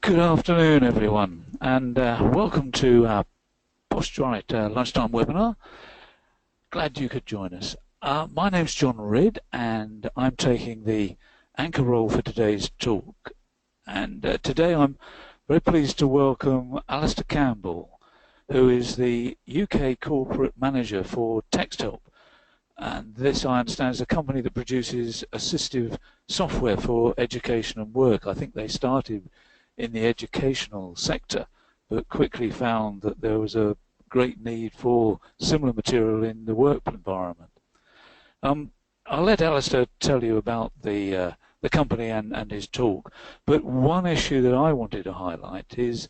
Good afternoon, everyone, and welcome to our Posturite lunchtime webinar. Glad you could join us. My name's John Ridd, and I'm taking the anchor role for today's talk. And today I'm very pleased to welcome Alastair Campbell, who is the UK Corporate Manager for TextHelp. And this, I understand, is a company that produces assistive software for education and work. I think they started in the educational sector, but quickly found that there was a great need for similar material in the work environment. I'll let Alastair tell you about the company and his talk, but one issue that I wanted to highlight is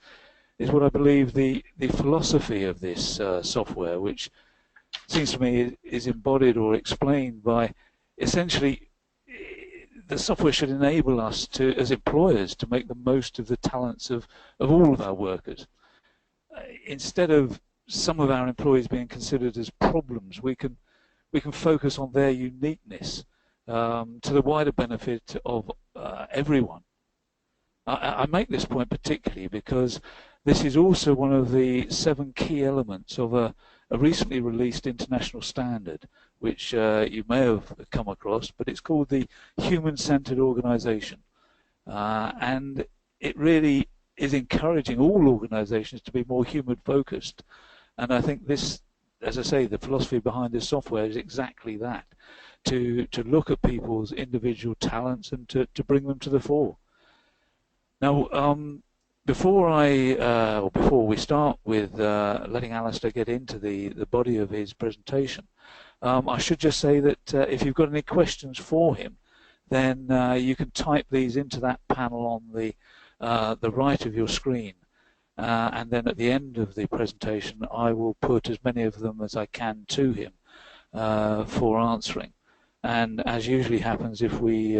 what I believe the philosophy of this software, which seems to me is embodied or explained by essentially the software should enable us to, as employers, to make the most of the talents of all of our workers. Instead of some of our employees being considered as problems, we can focus on their uniqueness to the wider benefit of everyone. I make this point particularly because this is also one of the 7 key elements of a recently released international standard, which you may have come across, but it's called the Human-Centered Organization. And it really is encouraging all organizations to be more human-focused. And I think this, as I say, the philosophy behind this software is exactly that, to look at people's individual talents and to bring them to the fore. Now, before we start with letting Alastair get into the body of his presentation, I should just say that if you've got any questions for him, then you can type these into that panel on the right of your screen, and then at the end of the presentation I will put as many of them as I can to him for answering. And as usually happens, if we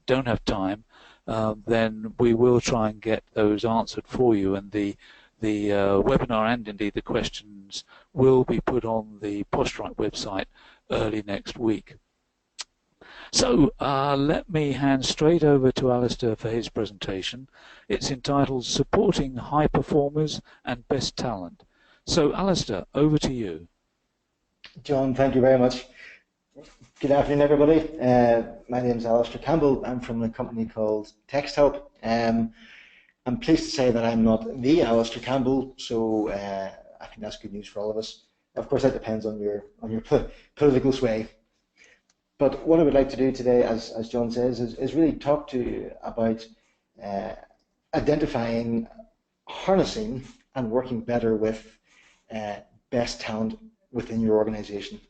don't have time, then we will try and get those answered for you, and the webinar and indeed the questions will be put on the Posturite website early next week. So let me hand straight over to Alastair for his presentation. It's entitled Supporting High Performers and Best Talent. So Alastair, over to you. John, thank you very much. Good afternoon, everybody. My name is Alastair Campbell. I'm from a company called TextHelp. I'm pleased to say that I'm not the Alastair Campbell, so I think that's good news for all of us. Of course, that depends on your political sway. But what I would like to do today, as John says, is really talk to you about identifying, harnessing, and working better with best talent within your organization.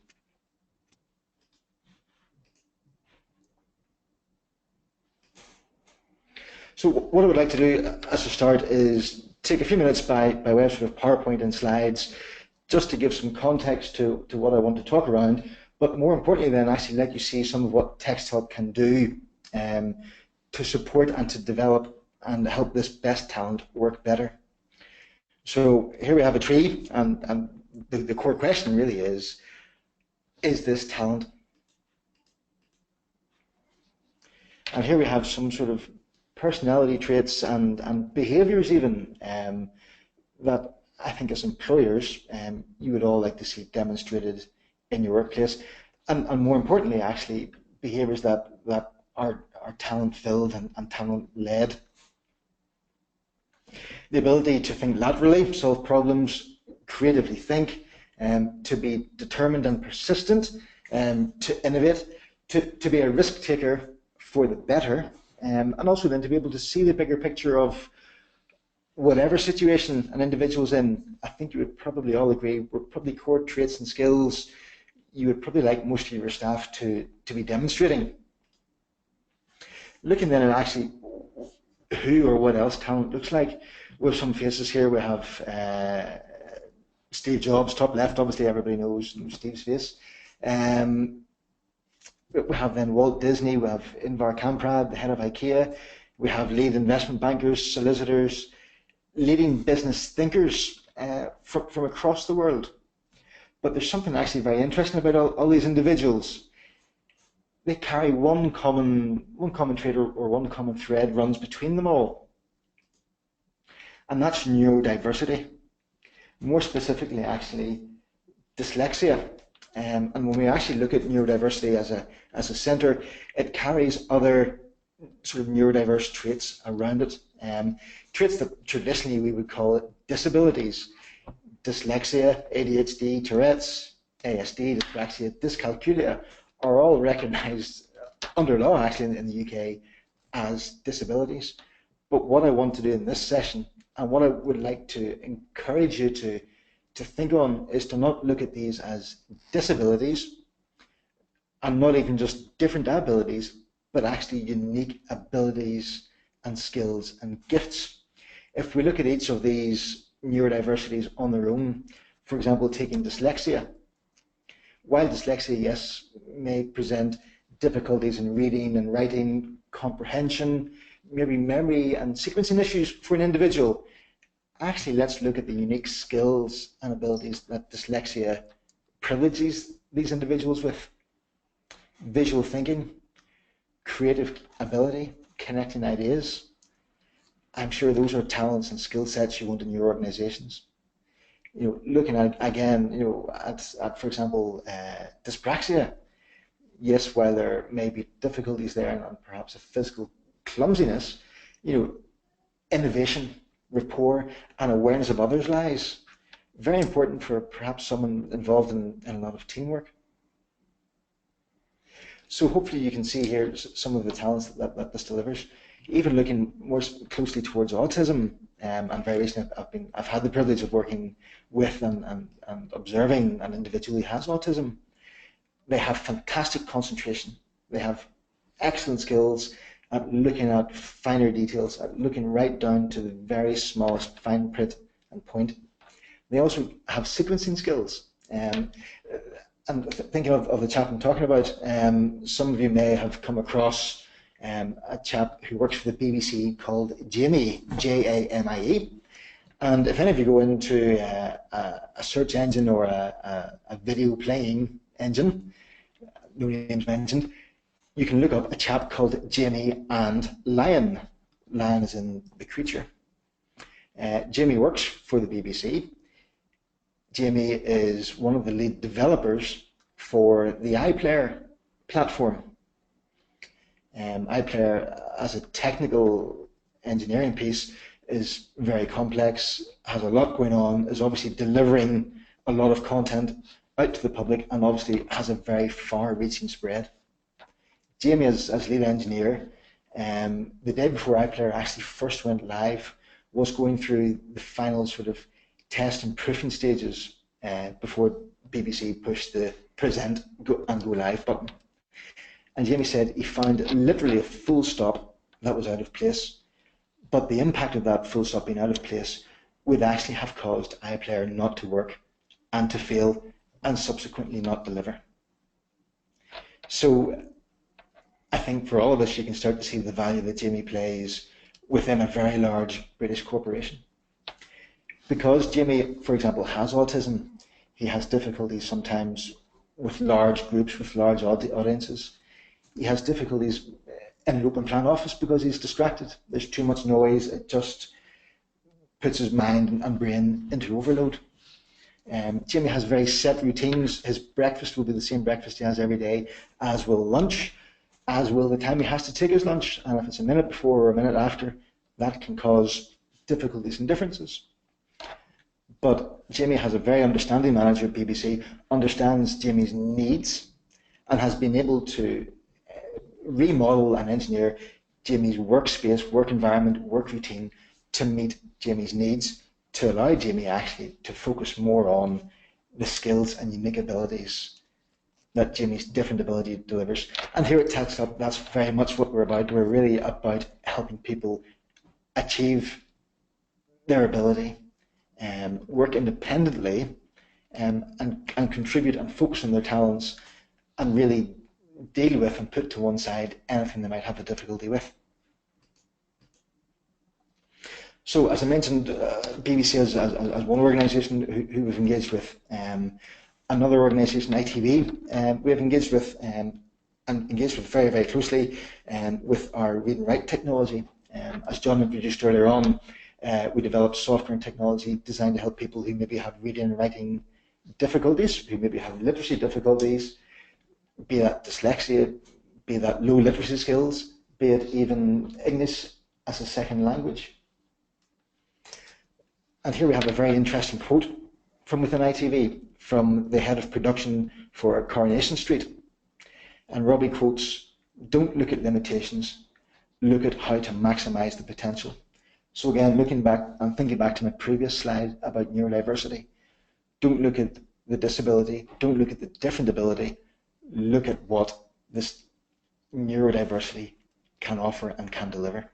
So what I would like to do as a start is take a few minutes by way of sort of PowerPoint and slides just to give some context to what I want to talk around, but more importantly then actually let you see some of what TextHelp can do to support and to develop and help this best talent work better. So here we have a tree, and the core question really is this talent? And here we have some sort of personality traits and behaviors even that I think as employers you would all like to see demonstrated in your workplace, and more importantly actually behaviors that are talent filled and talent led. The ability to think laterally, solve problems, creatively think, to be determined and persistent, to innovate, to be a risk taker for the better, and also then to be able to see the bigger picture of whatever situation an individual's in. I think you would probably all agree were probably core traits and skills you would probably like most of your staff to be demonstrating. Looking then at actually who or what else talent looks like, we have some faces here. We have Steve Jobs, top left, obviously everybody knows Steve's face. We have then Walt Disney, we have Ingvar Kamprad, the head of IKEA, we have lead investment bankers, solicitors, leading business thinkers from across the world. But there's something actually very interesting about all these individuals. They carry one common trait or one common thread runs between them all. and that's neurodiversity. More specifically, actually, dyslexia. And when we actually look at neurodiversity as a centre, it carries other sort of neurodiverse traits around it. Traits that traditionally we would call disabilities. Dyslexia, ADHD, Tourette's, ASD, dyspraxia, dyscalculia are all recognised under law actually in the UK as disabilities. But what I want to do in this session, and what I would like to encourage you to think on, is to not look at these as disabilities and not even just different abilities, but actually unique abilities and skills and gifts. If we look at each of these neurodiversities on their own, for example, taking dyslexia, while dyslexia, yes, may present difficulties in reading and writing, comprehension, maybe memory and sequencing issues for an individual, actually let's look at the unique skills and abilities that dyslexia privileges these individuals with. Visual thinking, creative ability, connecting ideas. I'm sure those are talents and skill sets you want in your organizations. Looking at, again, at for example, dyspraxia. Yes, while there may be difficulties there and perhaps a physical clumsiness, innovation, rapport, and awareness of others' lives. Very important for perhaps someone involved in a lot of teamwork. So hopefully you can see here some of the talents that this delivers. Even looking more closely towards autism, and very recently I've had the privilege of working with and observing an individual who has autism. They have fantastic concentration. They have excellent skills at looking at finer details, at looking right down to the very smallest fine print and point. They also have sequencing skills. And thinking of the chap I'm talking about, some of you may have come across a chap who works for the BBC called Jamie, Jamie. And if any of you go into a search engine or a video playing engine, no names mentioned, you can look up a chap called Jamie and Lion. Lion is in the creature. Jamie works for the BBC. Jamie is one of the lead developers for the iPlayer platform. iPlayer, as a technical engineering piece, is very complex, has a lot going on, is obviously delivering a lot of content out to the public, and obviously has a very far-reaching spread. Jamie, as lead engineer, the day before iPlayer actually first went live, was going through the final sort of test and proofing stages before BBC pushed the present and go live button. And Jamie said he found literally a full stop that was out of place, but the impact of that full stop being out of place would actually have caused iPlayer not to work and to fail and subsequently not deliver. So I think for all of us, you can start to see the value that Jamie plays within a very large British corporation. Because Jamie, for example, has autism, he has difficulties sometimes with large groups, with large audiences. He has difficulties in an open plan office because he's distracted. There's too much noise, it just puts his mind and brain into overload. Jamie has very set routines. His breakfast will be the same breakfast he has every day, as will lunch, as will the time he has to take his lunch. And if it's a minute before or a minute after, that can cause difficulties and differences. But Jamie has a very understanding manager at BBC, understands Jamie's needs, and has been able to remodel and engineer Jamie's workspace, work environment, work routine to meet Jamie's needs, to allow Jamie actually to focus more on the skills and unique abilities that Jamie's different ability delivers. And here at TechStop, that's very much what we're about. We're really about helping people achieve their ability, work independently, and contribute and focus on their talents, and really deal with and put to one side anything they might have a difficulty with. So, as I mentioned, BBC as one organisation who we've engaged with. Another organisation, ITV, we have engaged with and engaged with very, very closely with our read and write technology. As John introduced earlier on, We develop software and technology designed to help people who maybe have reading and writing difficulties, who maybe have literacy difficulties, be that dyslexia, be that low literacy skills, be it even English as a second language. And here we have a very interesting quote from within ITV, from the head of production for Coronation Street. And Robbie quotes, "Don't look at limitations, look at how to maximize the potential." So again, looking back and thinking back to my previous slide about neurodiversity, don't look at the disability, don't look at the different ability, look at what this neurodiversity can offer and can deliver.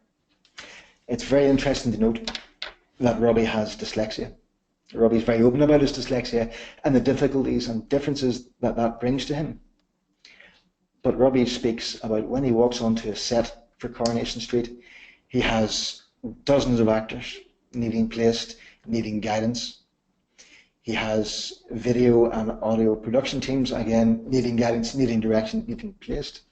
It's very interesting to note that Robbie has dyslexia. Robbie's very open about his dyslexia and the difficulties and differences that that brings to him. But Robbie speaks about when he walks onto a set for Coronation Street, he has dozens of actors needing placed, needing guidance. He has video and audio production teams, again, needing guidance, needing direction, needing placed.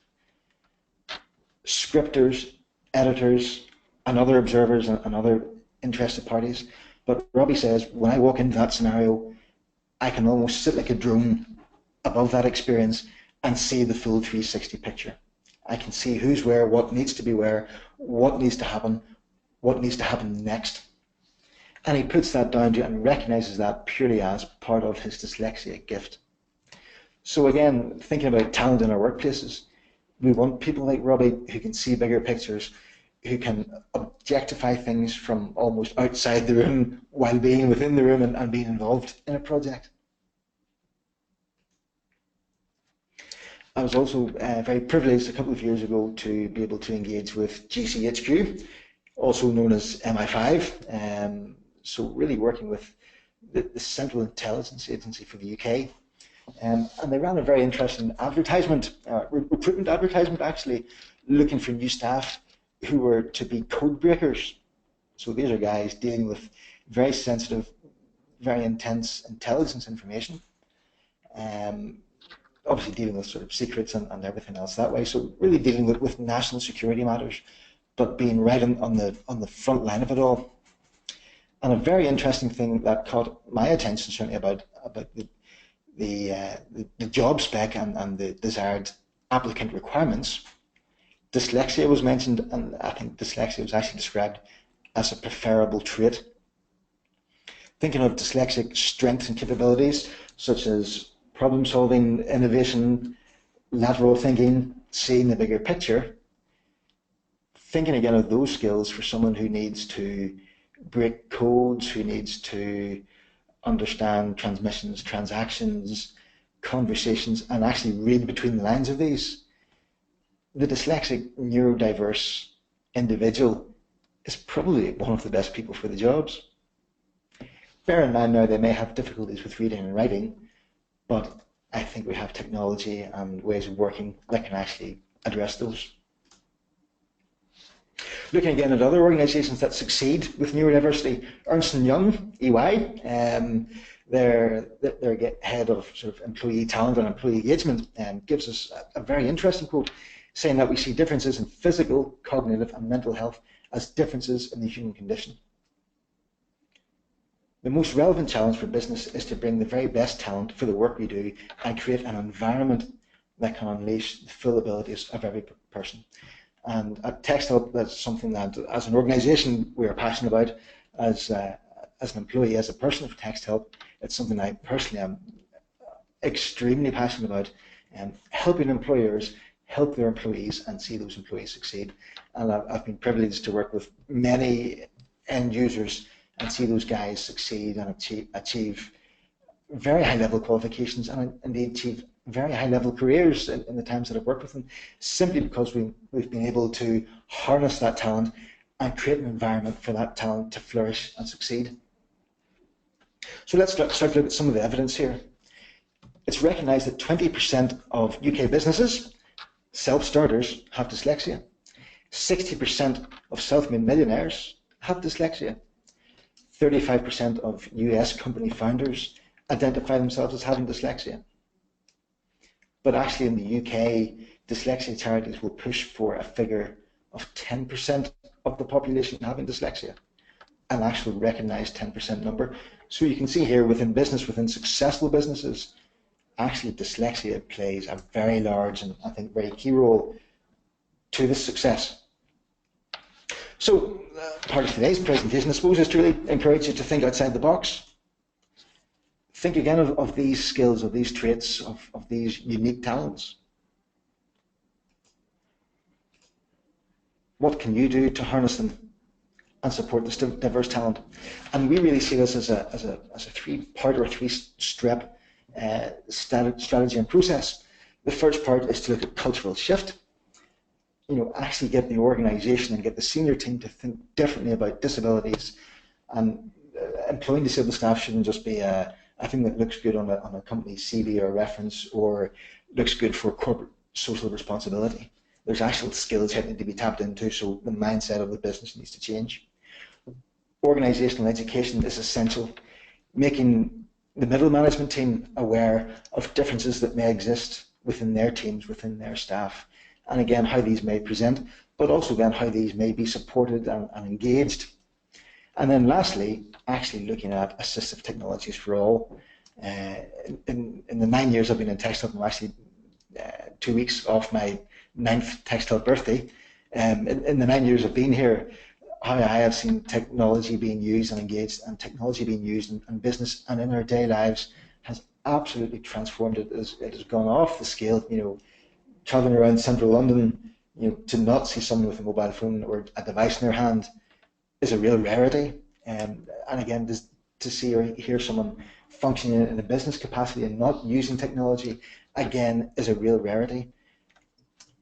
Scripters, editors, and other observers and other interested parties. But Robbie says, when I walk into that scenario, I can almost sit like a drone above that experience and see the full 360 picture. I can see who's where, what needs to be where, what needs to happen next. And he puts that down to and recognizes that purely as part of his dyslexia gift. So again, thinking about talent in our workplaces, we want people like Robbie who can see bigger pictures, who can objectify things from almost outside the room while being within the room and being involved in a project. I was also very privileged a couple of years ago to be able to engage with GCHQ, also known as MI5, so really working with the Central Intelligence Agency for the UK. And they ran a very interesting advertisement, recruitment advertisement actually, looking for new staff who were to be code breakers. So these are guys dealing with very sensitive, very intense intelligence information, obviously dealing with sort of secrets and everything else that way. So really dealing with national security matters, but being right on the front line of it all. And a very interesting thing that caught my attention certainly about the job spec and the desired applicant requirements. Dyslexia was mentioned, and I think dyslexia was actually described as a preferable trait. Thinking of dyslexic strengths and capabilities, such as problem solving, innovation, lateral thinking, seeing the bigger picture, thinking again of those skills for someone who needs to break codes, who needs to understand transmissions, transactions, conversations, and actually read between the lines of these. The dyslexic, neurodiverse individual is probably one of the best people for the jobs. Bear in mind now they may have difficulties with reading and writing, but I think we have technology and ways of working that can actually address those. Looking again at other organisations that succeed with neurodiversity, Ernst & Young, EY, their head of sort of employee talent and employee engagement, gives us a very interesting quote, saying that we see differences in physical, cognitive and mental health as differences in the human condition. The most relevant challenge for business is to bring the very best talent for the work we do and create an environment that can unleash the full abilities of every person. And at TextHelp, that's something that as an organisation we are passionate about. As an employee, as a person of TextHelp, it's something I personally am extremely passionate about, helping employers help their employees and see those employees succeed. And I've been privileged to work with many end users and see those guys succeed and achieve very high level qualifications and indeed achieve very high level careers in the times that I've worked with them, simply because we've been able to harness that talent and create an environment for that talent to flourish and succeed. So let's start to look at some of the evidence here. It's recognised that 20% of UK businesses, self-starters, have dyslexia. 60% of self-made millionaires have dyslexia. 35% of US company founders identify themselves as having dyslexia. But actually in the UK, dyslexia charities will push for a figure of 10% of the population having dyslexia. an actual recognized 10% number. So you can see here within business, within successful businesses, actually dyslexia plays a very large and I think very key role to this success. So part of today's presentation, I suppose, is to really encourage you to think outside the box. Think again of these skills, of these traits, of these unique talents. What can you do to harness them and support this diverse talent? And we really see this as a three-part or three-step strategy and process. The first part is to look at cultural shift. Actually get the organization and get the senior team to think differently about disabilities. And employing disabled staff shouldn't just be a thing that looks good on a company's CV or reference, or looks good for corporate social responsibility. There's actual skills that need to be tapped into, so the mindset of the business needs to change. Organizational education is essential, making the middle management team aware of differences that may exist within their teams, within their staff, and again, how these may present, but also then how these may be supported and engaged. And then lastly, actually looking at assistive technologies for all. In the 9 years I've been in Textile, I'm actually 2 weeks off my 9th Textile birthday. In the 9 years I've been here, how I have seen technology being used and engaged, and technology being used in business and in our daily lives has absolutely transformed it. It has gone off the scale. Traveling around central London, to not see someone with a mobile phone or a device in their hand is a real rarity. And again, to see or hear someone functioning in a business capacity and not using technology, again, is a real rarity.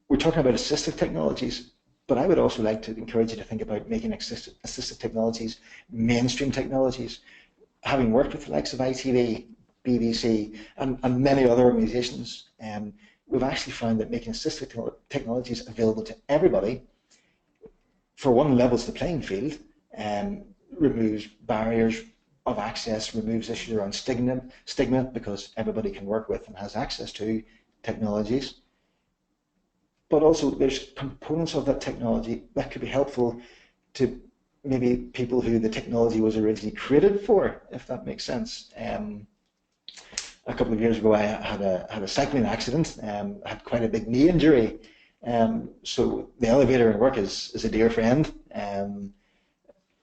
We're talking about assistive technologies, but I would also like to encourage you to think about making assistive technologies mainstream technologies. Having worked with the likes of ITV, BBC, and many other organisations, we've actually found that making assistive technologies available to everybody, for one, levels the playing field, removes barriers of access, removes issues around stigma, because everybody can work with and has access to technologies. But also there's components of that technology that could be helpful to maybe people who the technology was originally created for, if that makes sense. A couple of years ago, I had a cycling accident. Had quite a big knee injury. So the elevator in work is a dear friend.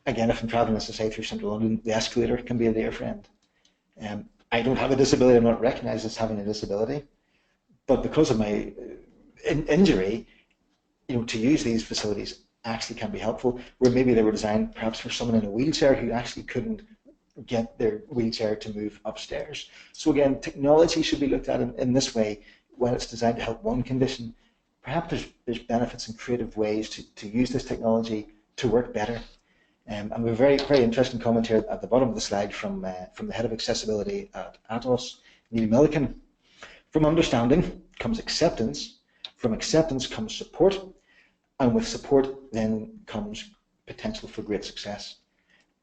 Again, if I'm traveling, as I say, through central London, the escalator can be a dear friend. I don't have a disability. I'm not recognised as having a disability. But because of my injury, to use these facilities actually can be helpful, where maybe they were designed perhaps for someone in a wheelchair who actually couldn't get their wheelchair to move upstairs. So again, technology should be looked at in this way. When it's designed to help one condition, perhaps there's benefits and creative ways to use this technology to work better. And we have a very, very interesting comment here at the bottom of the slide from the head of accessibility at Atos, Neil Milliken. From understanding comes acceptance, from acceptance comes support, and with support then comes potential for great success.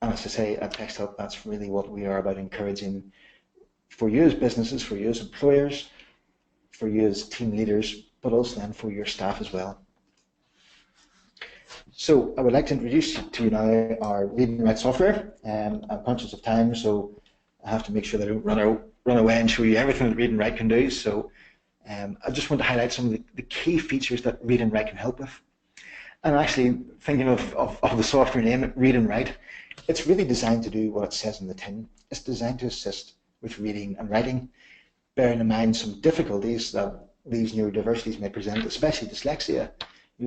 And as I say, at Textile, that's really what we are about encouraging for you as businesses, for you as employers, for you as team leaders, but also then for your staff as well. So I would like to introduce to you now our read and write software. I'm conscious of time, so I have to make sure that I don't run away and show you everything that read and write can do. So I just want to highlight some of the key features that read and write can help with. And actually, thinking of the software name, read and write, it's really designed to do what it says in the tin. It's designed to assist with reading and writing, bearing in mind some difficulties that these neurodiversities may present, especially dyslexia.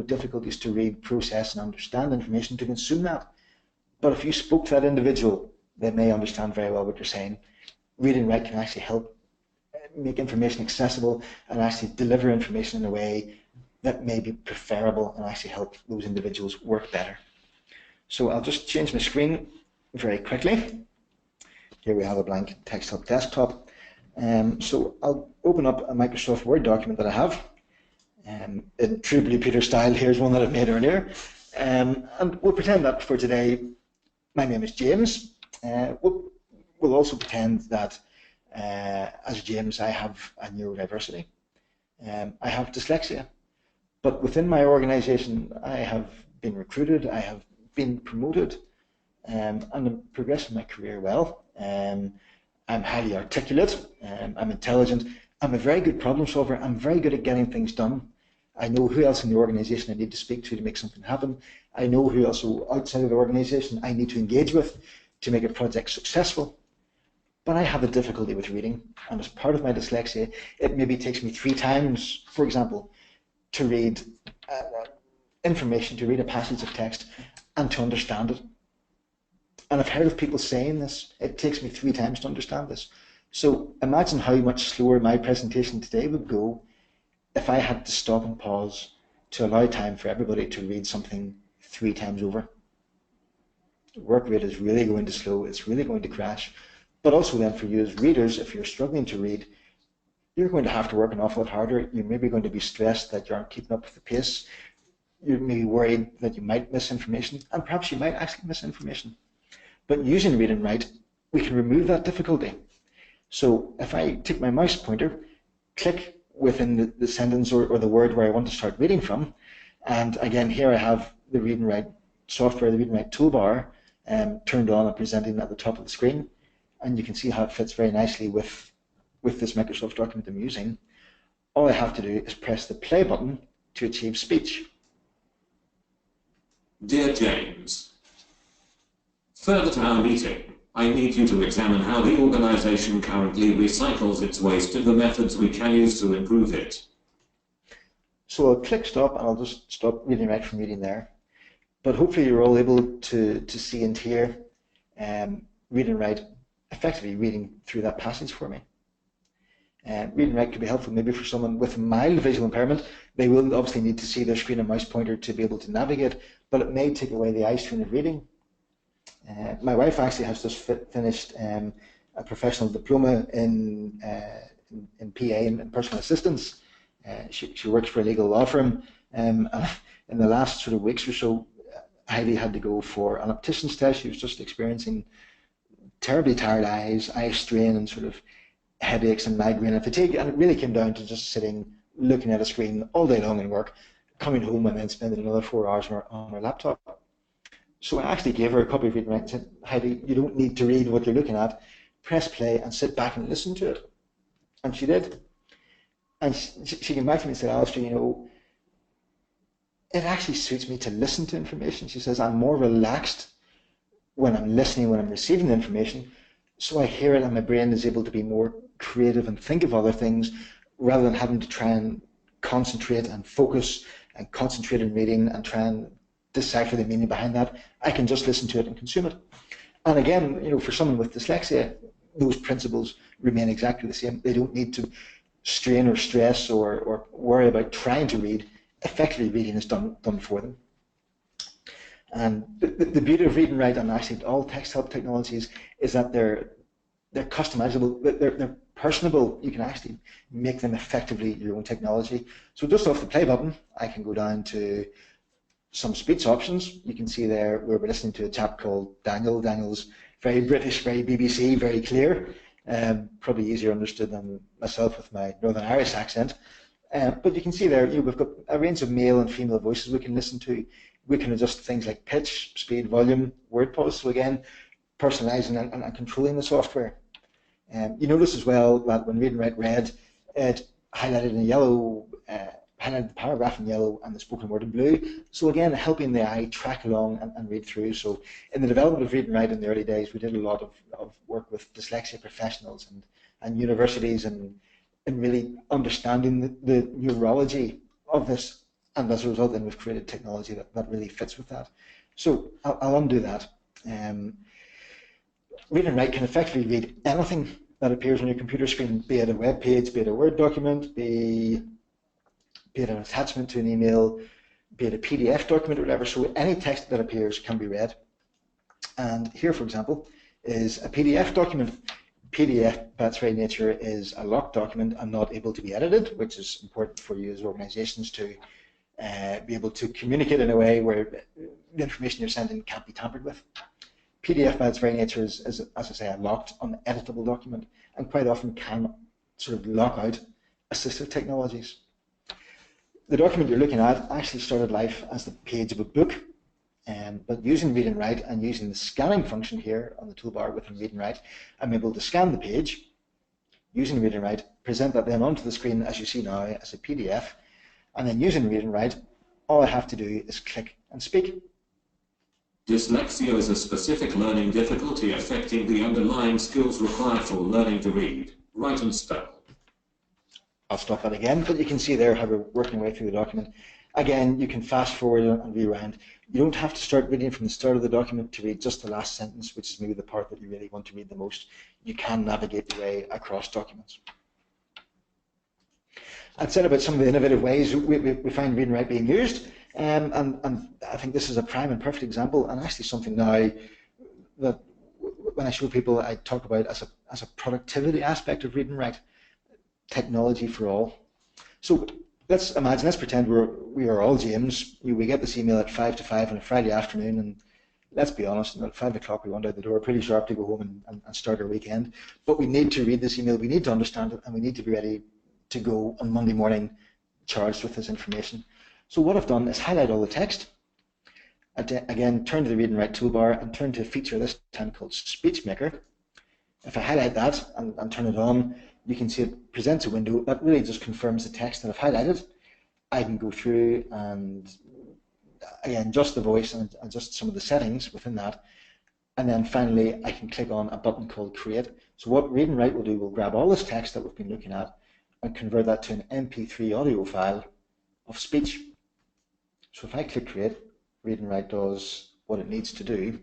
Difficulties to read, process, and understand information, to consume that. But if you spoke to that individual, they may understand very well what you're saying. Read and write can actually help make information accessible and actually deliver information in a way that may be preferable and actually help those individuals work better. So I'll just change my screen very quickly. Here we have a blank Textile desktop. So I'll open up a Microsoft Word document that I have. In true Blue Peter style, here's one that I've made earlier. And we'll pretend that for today, my name is James. We'll also pretend that as James, I have a neurodiversity. I have dyslexia. But within my organization, I have been recruited, I have been promoted and I'm progressing my career well. I'm highly articulate, I'm intelligent, I'm a very good problem solver, I'm very good at getting things done. I know who else in the organisation I need to speak to make something happen. I know who else outside of the organisation I need to engage with to make a project successful. But I have a difficulty with reading, and as part of my dyslexia, it maybe takes me 3 times, for example, to read information, to read a passage of text, and to understand it. And I've heard of people saying this, it takes me 3 times to understand this. So imagine how much slower my presentation today would go if I had to stop and pause to allow time for everybody to read something 3 times over. Work rate is really going to slow, it's really going to crash. But also then for you as readers, if you're struggling to read, you're going to have to work an awful lot harder. You're maybe going to be stressed that you aren't keeping up with the pace. You're maybe worried that you might miss information, and perhaps you might actually miss information. But using Read and Write, we can remove that difficulty. So if I take my mouse pointer, click within the sentence or the word where I want to start reading from, and again here I have the Read and Write software, the Read and Write toolbar turned on and presenting at the top of the screen, and you can see how it fits very nicely with this Microsoft document I'm using. All I have to do is press the play button to achieve speech. Dear James, further to our meeting, I need you to examine how the organization currently recycles its waste and the methods we can use to improve it. So I'll click stop and I'll just stop reading right from reading there. But hopefully you're all able to see and hear Read and Write effectively reading through that passage for me. Read and Write could be helpful maybe for someone with mild visual impairment. They will obviously need to see their screen and mouse pointer to be able to navigate, but it may take away the eye strain of reading. My wife actually has just finished a professional diploma in PA and personal assistance. She works for a legal law firm. In the last sort of weeks or so, Heidi had to go for an optician's test. She was just experiencing terribly tired eyes, eye strain, and sort of headaches and migraine and fatigue. And it really came down to just sitting, looking at a screen all day long in work, coming home and then spending another 4 hours on her laptop. So I actually gave her a copy of Read and Write and said, Heidi, you don't need to read what you're looking at. Press play and sit back and listen to it. And she did. And she came back to me and said, Alastair, you know, it actually suits me to listen to information. She says, I'm more relaxed when I'm listening, when I'm receiving the information. So I hear it and my brain is able to be more creative and think of other things rather than having to try and concentrate and focus and concentrate in reading and try and decipher the meaning behind that. I can just listen to it and consume it. And again, you know, for someone with dyslexia, those principles remain exactly the same. They don't need to strain or stress or worry about trying to read. Effectively, reading is done for them. And the beauty of Read and Write and actually all text help technologies is that they're customizable, they're personable. You can actually make them effectively your own technology. So just off the play button, I can go down to some speech options. You can see there where we're listening to a chap called Daniel. Daniel's very British, very BBC, very clear, probably easier understood than myself with my Northern Irish accent. But you can see there, you know, we've got a range of male and female voices we can listen to. We can adjust things like pitch, speed, volume, word pause. So again, personalizing and controlling the software. You notice as well that when Read and Write read, it highlighted in yellow, highlighted the paragraph in yellow and the spoken word in blue. So again, helping the eye track along and read through. So in the development of Read and Write in the early days, we did a lot of work with dyslexia professionals and universities and really understanding the neurology of this. And as a result, then we've created technology that really fits with that. So I'll undo that. Read and Write can effectively read anything that appears on your computer screen, be it a web page, be it a Word document, be it an attachment to an email, be it a PDF document or whatever. So any text that appears can be read. And here, for example, is a PDF document. PDF, by its very nature, is a locked document and not able to be edited, which is important for you as organizations to be able to communicate in a way where the information you're sending can't be tampered with. PDF, by its very nature, is, as I say, a locked, uneditable document, and quite often can sort of lock out assistive technologies. The document you're looking at actually started life as the page of a book. But using read and write and using the scanning function here on the toolbar within read and write, I'm able to scan the page using read and write, present that then onto the screen as you see now as a PDF, and then using read and write, all I have to do is click and speak. Dyslexia is a specific learning difficulty affecting the underlying skills required for learning to read, write and spell. I'll stop that again, but you can see there how we're working our way through the document. Again, you can fast forward and rewind. You don't have to start reading from the start of the document to read just the last sentence, which is maybe the part that you really want to read the most. You can navigate your way across documents. I'd said about some of the innovative ways we find read and write being used, and I think this is a prime and perfect example, and actually something now that when I show people I talk about as a productivity aspect of read and write, technology for all. So let's pretend we are all James. We get this email at 5 to 5 on a Friday afternoon, and let's be honest, at 5 o'clock we want out the door pretty sharp to go home and start our weekend. But we need to read this email, we need to understand it, and we need to be ready to go on Monday morning charged with this information. So what I've done is highlight all the text. Again, turn to the read and write toolbar and turn to a feature this time called Speech Maker. If I highlight that and turn it on, you can see it presents a window that really just confirms the text that I've highlighted. I can go through and again adjust the voice and adjust some of the settings within that, and then finally I can click on a button called Create. So what read and write will do, will grab all this text that we've been looking at and convert that to an MP3 audio file of speech. So if I click Create, read and write does what it needs to do,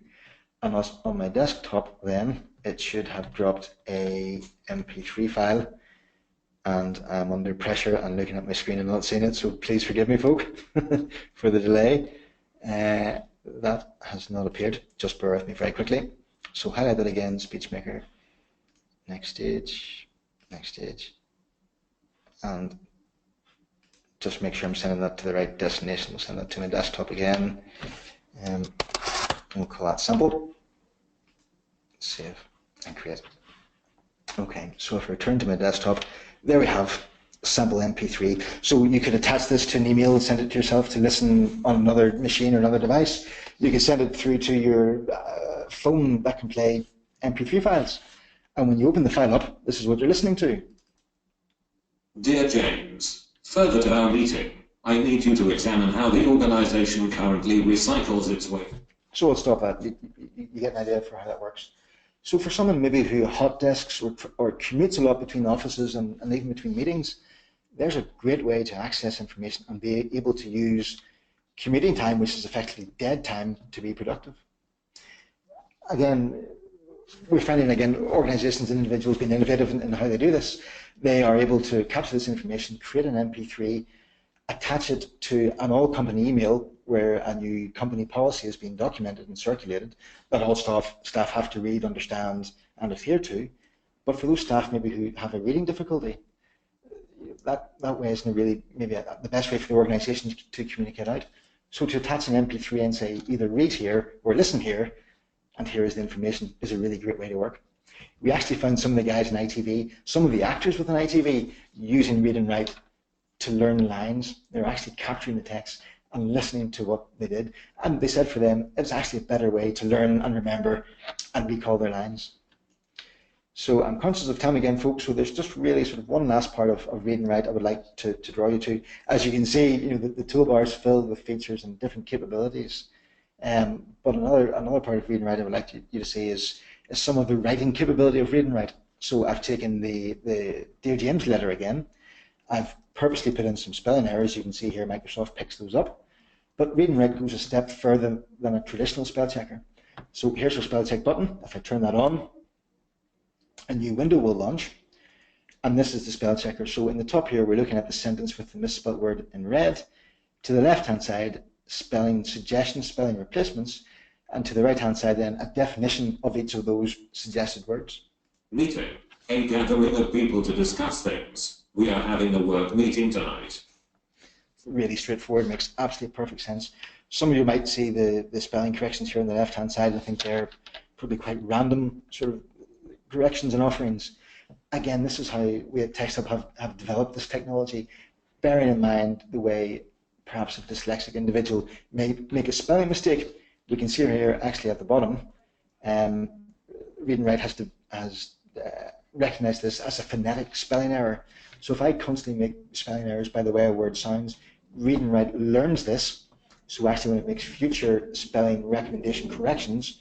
and on my desktop then it should have dropped a MP3 file, and I'm under pressure and looking at my screen and not seeing it, so please forgive me folk for the delay. That has not appeared, just bear with me very quickly. So highlight that again, Speech Maker, next stage, and just make sure I'm sending that to the right destination. We'll send that to my desktop again, and we'll call that sample. Save and create. Okay, so if I return to my desktop, there we have sample MP3. So you could attach this to an email and send it to yourself to listen on another machine or another device. You could send it through to your phone that can play MP3 files. And when you open the file up, this is what you're listening to. Dear James, further to our meeting, I need you to examine how the organization currently recycles its waste. So we'll stop that. You get an idea for how that works. So for someone maybe who hot desks or commutes a lot between offices and even between meetings, there's a great way to access information and be able to use commuting time, which is effectively dead time, to be productive. Again, we're finding organizations and individuals being innovative in how they do this. They are able to capture this information, create an MP3, attach it to an all-company email where a new company policy is being documented and circulated that all staff have to read, understand, and adhere to. But for those staff maybe who have a reading difficulty, that way isn't really maybe the best way for the organisation to communicate out. So to attach an MP3 and say either read here or listen here, and here is the information, is a really great way to work. We actually found some of the guys in ITV, some of the actors within ITV, using read and write to learn lines. They're actually capturing the text and listening to what they did. And they said for them, it's actually a better way to learn and remember and recall their lines. So I'm conscious of time again, folks, so there's just really sort of one last part of read and write I would like to draw you to. As you can see, the toolbar is filled with features and different capabilities. But another part of read and write I would like you to see is some of the writing capability of read and write. So I've taken the Dear James letter again. I've purposely put in some spelling errors. You can see here Microsoft picks those up. But read and write goes a step further than a traditional spell checker. So here's our spell check button. If I turn that on, a new window will launch. And this is the spell checker. So in the top here, we're looking at the sentence with the misspelled word in red. To the left-hand side, spelling suggestions, spelling replacements. And to the right-hand side then, a definition of each of those suggested words. Meeting. A gathering of people to discuss things. We are having a work meeting tonight. Really straightforward, makes absolutely perfect sense. Some of you might see the spelling corrections here on the left-hand side. I think they're probably quite random sort of corrections and offerings. Again, this is how we at TextHub have developed this technology, bearing in mind the way perhaps a dyslexic individual may make a spelling mistake. we can see here actually at the bottom, Read and Write has recognized this as a phonetic spelling error. So if I constantly make spelling errors by the way a word sounds, Read and Write learns this. So actually when it makes future spelling recommendation corrections,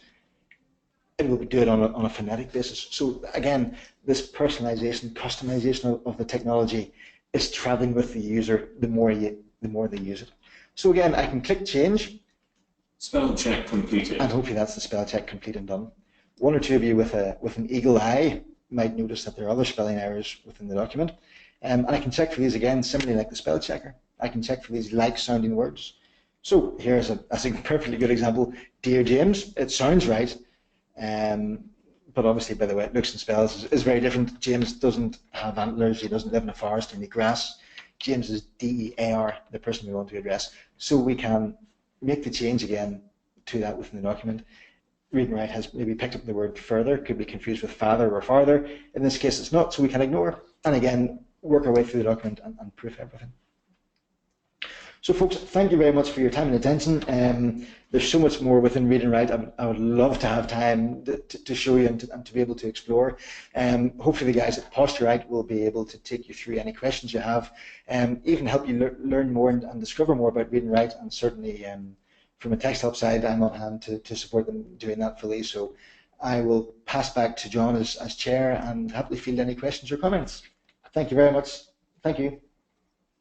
it will do it on a phonetic basis. So again, this personalization, customization of the technology is traveling with the user the more they use it. So again, I can click change. Spell check completed. And hopefully that's the spell check complete and done. One or two of you with an eagle eye might notice that there are other spelling errors within the document. And I can check for these again, similarly like the spell checker. I can check for these like sounding words. So here's a perfectly good example. Dear James, it sounds right. But obviously by the way it looks and spells is very different. James doesn't have antlers, he doesn't live in a forest or any grass. James is D-E-A-R, the person we want to address. So we can make the change again to that within the document. Read and Write has maybe picked up the word further, could be confused with father or farther. In this case it's not, so we can ignore and again work our way through the document and proof everything. So folks, thank you very much for your time and attention. There's so much more within Read and Write. I would love to have time to show you and to be able to explore. Hopefully the guys at Posturite will be able to take you through any questions you have, even help you learn more and discover more about Read and Write, and certainly from a text help side, I'm on hand to support them doing that fully. So I will pass back to John as chair and happily field any questions or comments. Thank you very much. Thank you.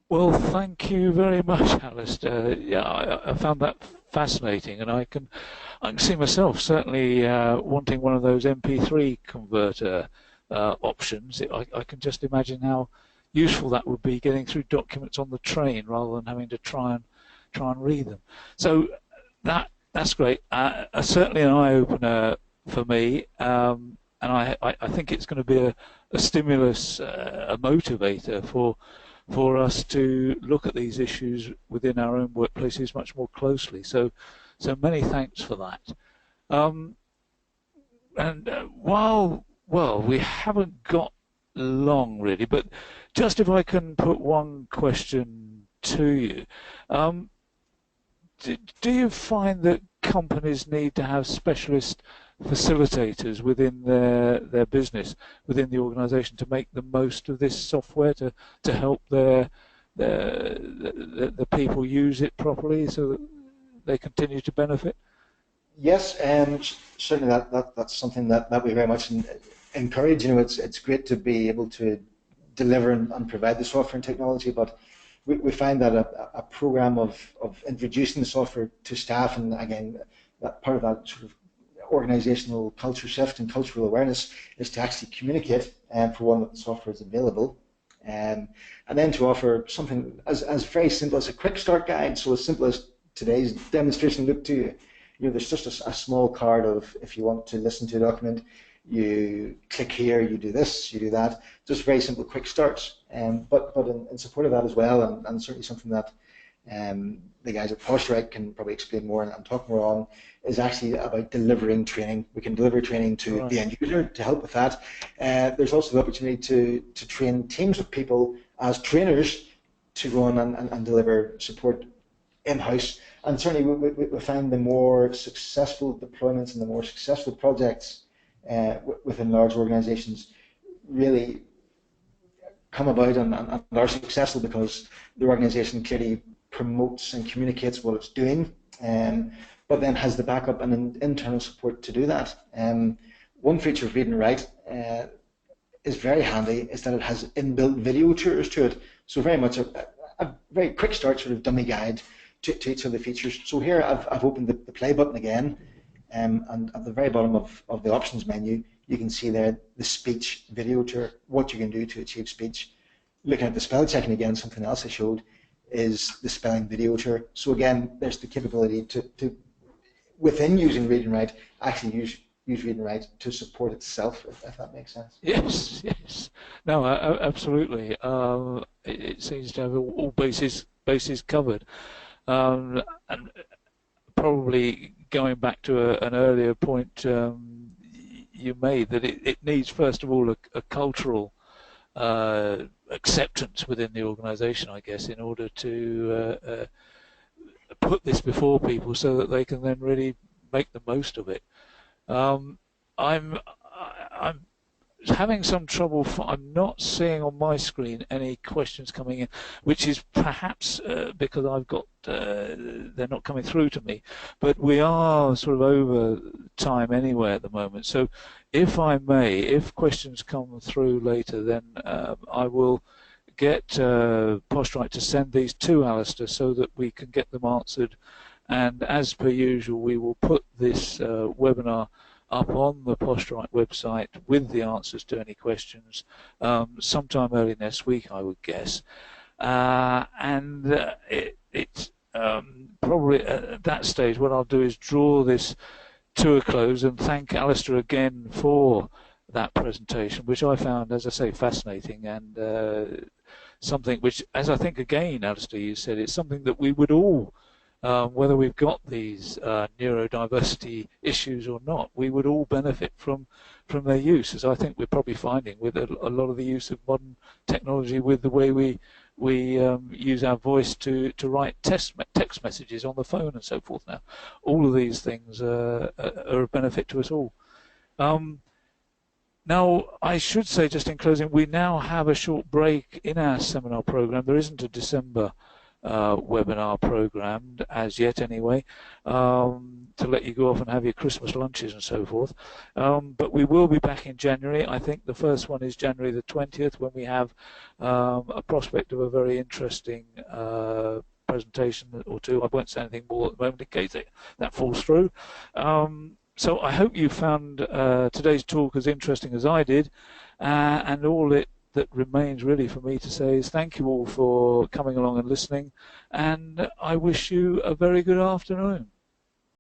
Well, thank you very much, Alastair. Yeah, I found that fascinating, and I can see myself certainly wanting one of those MP3 converter options. I can just imagine how useful that would be, getting through documents on the train rather than having to try and read them. So that's great. Certainly an eye-opener for me, and I think it's going to be a stimulus, a motivator for us to look at these issues within our own workplaces much more closely. So many thanks for that. While we haven't got long really, but just if I can put one question to you, do you find that companies need to have specialist facilitators within their business, within the organisation, to make the most of this software, to help the people use it properly so that they continue to benefit? Yes, certainly that's something that we very much encourage. You know, it's great to be able to deliver and provide the software and technology, but we find that a program of introducing the software to staff, and again, that part of that sort of organizational culture shift and cultural awareness is to actually communicate, for one, that the software is available, and then to offer something as very simple as a quick start guide. So as simple as today's demonstration looked to you. You know, there's just a small card of, if you want to listen to a document, you click here, you do this, you do that. Just very simple quick starts. But in support of that as well, and certainly something that the guys at Posturite can probably explain more and talk more on, is actually about delivering training. We can deliver training to the end user to help with that. There's also the opportunity to train teams of people as trainers to go on and deliver support in-house. And certainly we find the more successful deployments and the more successful projects within large organizations really come about and are successful because the organization clearly promotes and communicates what it's doing, but then has the backup and internal support to do that. One feature of Read and Write is very handy, is that it has inbuilt video tours to it. So very much a very quick start sort of dummy guide to each of the features. So here I've opened the play button again, and at the very bottom of the options menu, you can see there the speech video tour, what you can do to achieve speech. Looking at the spell checking again, something else I showed is the spelling video tour. So again, there's the capability to within using Read and Write, actually use Read and Write to support itself, if that makes sense. Yes. No, absolutely. It seems to have all bases covered. And probably going back to an earlier point you made, that it needs, first of all, a cultural acceptance within the organisation, I guess, in order to put this before people so that they can then really make the most of it. I'm having some trouble. I'm not seeing on my screen any questions coming in, which is perhaps because I've got they're not coming through to me. But we are sort of over time anyway at the moment. So, if I may, if questions come through later, then I will get Posturite to send these to Alastair so that we can get them answered. And as per usual, we will put this webinar up on the Posturite website with the answers to any questions sometime early next week, I would guess. It's probably at that stage what I'll do is draw this to a close and thank Alastair again for that presentation, which I found, as I say, fascinating, and something which, as I think again, Alastair, you said, it's something that we would all, whether we've got these neurodiversity issues or not, we would all benefit from their use, as I think we're probably finding with a lot of the use of modern technology, with the way we use our voice to write text messages on the phone and so forth now. All of these things are a benefit to us all. Now, I should say, just in closing, we now have a short break in our seminar program. There isn't a December webinar programmed as yet anyway, to let you go off and have your Christmas lunches and so forth, but we will be back in January. I think the first one is January the 20th, when we have a prospect of a very interesting presentation or two. I won't say anything more at the moment in case that falls through. So I hope you found today's talk as interesting as I did, and all that remains really for me to say is thank you all for coming along and listening, and I wish you a very good afternoon.